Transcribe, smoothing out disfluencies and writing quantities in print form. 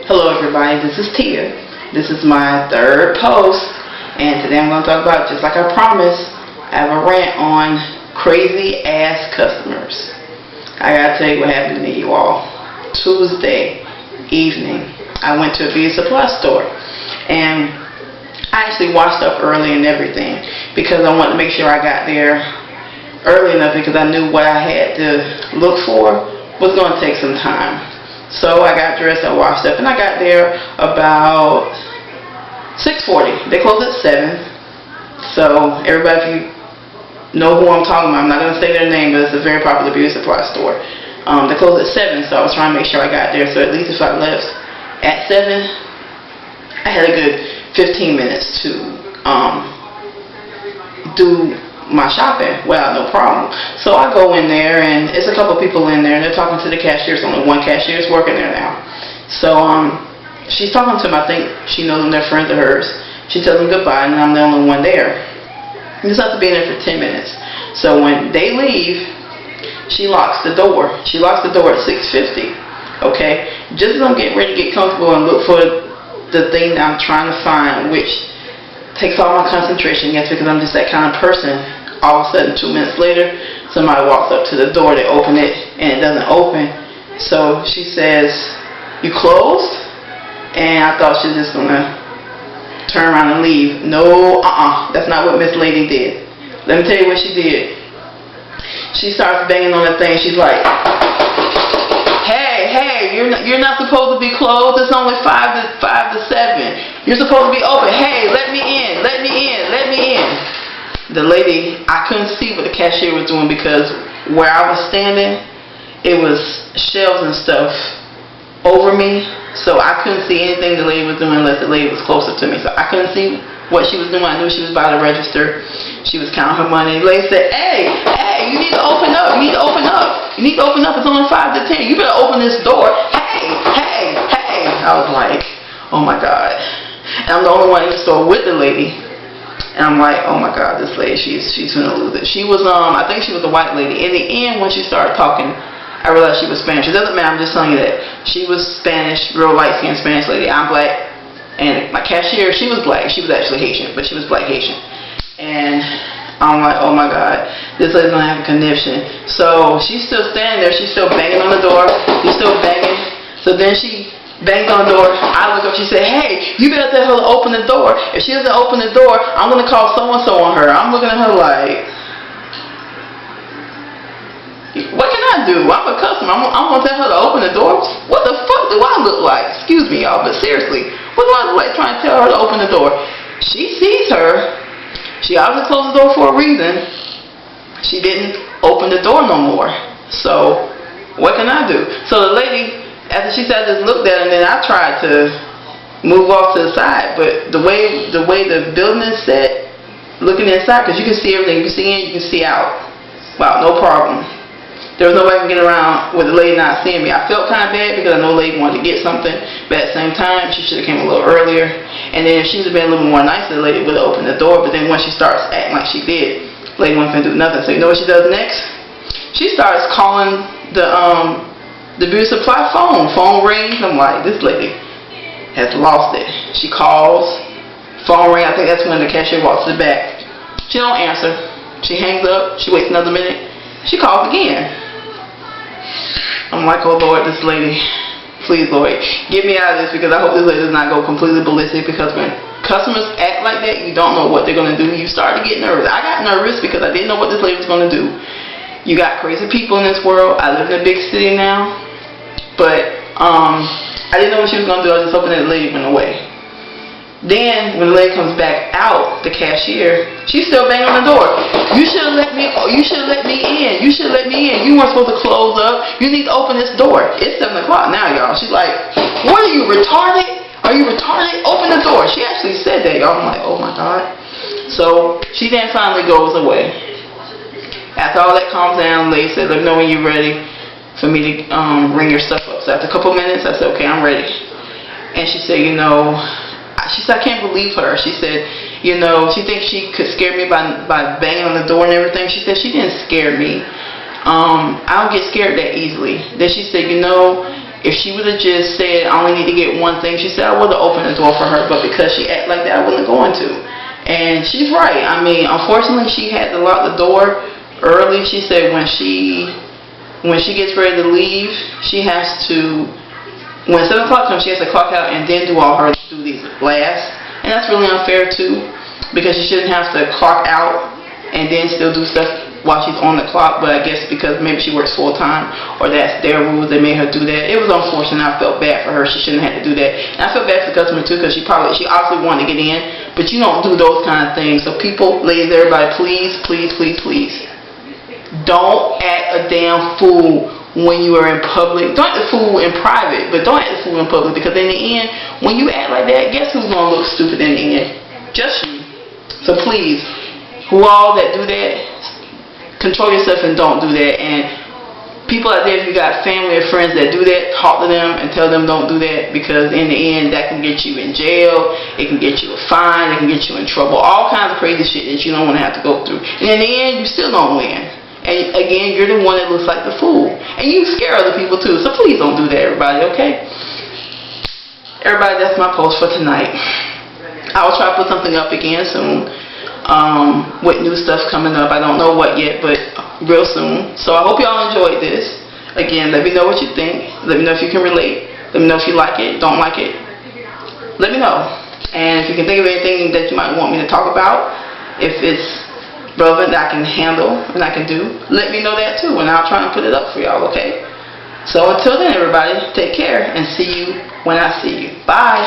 Hello everybody, this is Tia. This is my third post, and today I'm going to talk about, just like I promised, I have a rant on crazy ass customers. I gotta tell you what happened to me, you all. Tuesday evening, I went to a beauty supply store, and I actually washed up early and everything because I wanted to make sure I got there early enough, because I knew what I had to look for was going to take some time. So I got dressed, I washed up, and I got there about 6:40. They close at 7. So everybody, if you know who I'm talking about, I'm not going to say their name, but it's a very popular beauty supply store. They close at 7, so I was trying to make sure I got there. So at least if I left at 7, I had a good 15 minutes to do my shopping without no problem. So I go in there, and it's a couple people in there, and they're talking to the cashiers. Only one cashier is working there now. So she's talking to them. I think she knows them, they're friends of hers. She tells them goodbye, and I'm the only one there. I just have to be in there for 10 minutes. So when they leave, she locks the door. She locks the door at 6:50. Okay? Just as I'm getting ready to get comfortable and look for the thing that I'm trying to find, which takes all my concentration, yes, because I'm just that kind of person. All of a sudden, 2 minutes later, somebody walks up to the door. They open it, and it doesn't open. So she says, "You closed?" And I thought she was just gonna turn around and leave. No, that's not what Miss Lady did. Let me tell you what she did. She starts banging on the thing. She's like, Hey, you're not supposed to be closed. It's only 5 to 7. You're supposed to be open. Hey, let me in. The lady, I couldn't see what the cashier was doing because where I was standing, it was shelves and stuff over me, so I couldn't see anything the lady was doing unless the lady was closer to me. So I couldn't see what she was doing. I knew she was by the register. She was counting her money. The lady said, Hey, you need to open up. You need to open up. It's only 5 to 10. You better open this door. Hey. I was like, oh my God. And I'm the only one in the store with the lady. And I'm like, oh my God, this lady, she's gonna lose it. She was, I think she was a white lady. In the end, when she started talking, I realized she was Spanish. It doesn't matter, I'm just telling you that. She was Spanish, real light-skinned Spanish lady. I'm black. And my cashier, she was black. She was actually Haitian, but she was black Haitian. And I'm like, oh my God, this lady's gonna have a conniption. So she's still standing there. She's still banging on the door. She's still banging. So then she banged on the door. I look up. She said, Hey, you better tell her to open the door. If she doesn't open the door, I'm gonna call so-and-so on her. I'm looking at her like, what can I do? I'm a customer. I'm gonna tell her to open the door. What the fuck do I look like? Excuse me, y'all, but seriously, what do I look like trying to tell her to open the door? She sees her. She obviously closed the door for a reason. She didn't open the door no more. So what can I do? So the lady, after she said, I just looked at her, and then I tried to move off to the side. But the way the building is set, looking inside, because you can see everything. You can see in, you can see out. Wow, no problem. There was no way I can get around with the lady not seeing me. I felt kind of bad because I know the lady wanted to get something, but at the same time, she should have came a little earlier. And then if she would have been a little more nicer, the lady would have opened the door. But then once she starts acting like she did, the lady wasn't going to do nothing. So you know what she does next? She starts calling the beauty supply phone. Phone rings. I'm like, this lady has lost it. She calls. Phone ring. I think that's when the cashier walks to the back. She don't answer. She hangs up. She waits another minute. She calls again. I'm like, oh Lord, this lady, please Lord, get me out of this, because I hope this lady does not go completely ballistic, because when customers act like that, you don't know what they're going to do. You start to get nervous. I got nervous because I didn't know what this lady was going to do. You got crazy people in this world. I live in a big city now, but I didn't know what she was going to do. I was just hoping that the lady went away. Then, when the lady comes back out, the cashier, she's still banging on the door. You should have let me in. You should have let me in. You weren't supposed to close up. You need to open this door. It's 7 o'clock now, y'all. She's like, what are you, retarded? Are you retarded? Open the door. She actually said that, y'all. I'm like, oh my God. So, she then finally goes away. After all that calms down, the lady said, let me know when you're ready for me to ring your stuff up. So after a couple minutes, I said, okay, I'm ready. And she said, she said, I can't believe her. She said, she thinks she could scare me by banging on the door and everything. She said, she didn't scare me. I don't get scared that easily. Then she said, If she would have just said, I only need to get one thing, she said, I would have opened the door for her, but because she acted like that, I wasn't going to. And she's right. I mean, unfortunately, she had to lock the door early. She said when she gets ready to leave, she has to, when 7 o'clock comes, she has to clock out and then do all her duties last. And that's really unfair, too, because she shouldn't have to clock out and then still do stuff while she's on the clock. But I guess because maybe she works full time or that's their rules, they made her do that. It was unfortunate. I felt bad for her. She shouldn't have had to do that. And I felt bad for the customer too, because she obviously wanted to get in, but you don't do those kind of things. So people, ladies, everybody, please, please, please, please, don't act a damn fool when you are in public. Don't act a fool in private, but don't act a fool in public, because in the end, when you act like that, guess who's gonna look stupid in the end? Just you. So please, who all that do that, control yourself and don't do that. And people out there, if you got family or friends that do that, talk to them and tell them don't do that, because in the end, that can get you in jail, it can get you a fine, it can get you in trouble, all kinds of crazy shit that you don't want to have to go through. And in the end, you still don't win. And again, you're the one that looks like the fool. And you scare other people too, so please don't do that, everybody, okay? Everybody, that's my post for tonight. I will try to put something up again soon. With new stuff coming up. I don't know what yet, but real soon. So I hope y'all enjoyed this. Again, let me know what you think. Let me know if you can relate. Let me know if you like it, don't like it. Let me know. And if you can think of anything that you might want me to talk about, if it's relevant that I can handle and I can do, let me know that too, and I'll try and put it up for y'all, okay? So until then, everybody, take care and see you when I see you. Bye.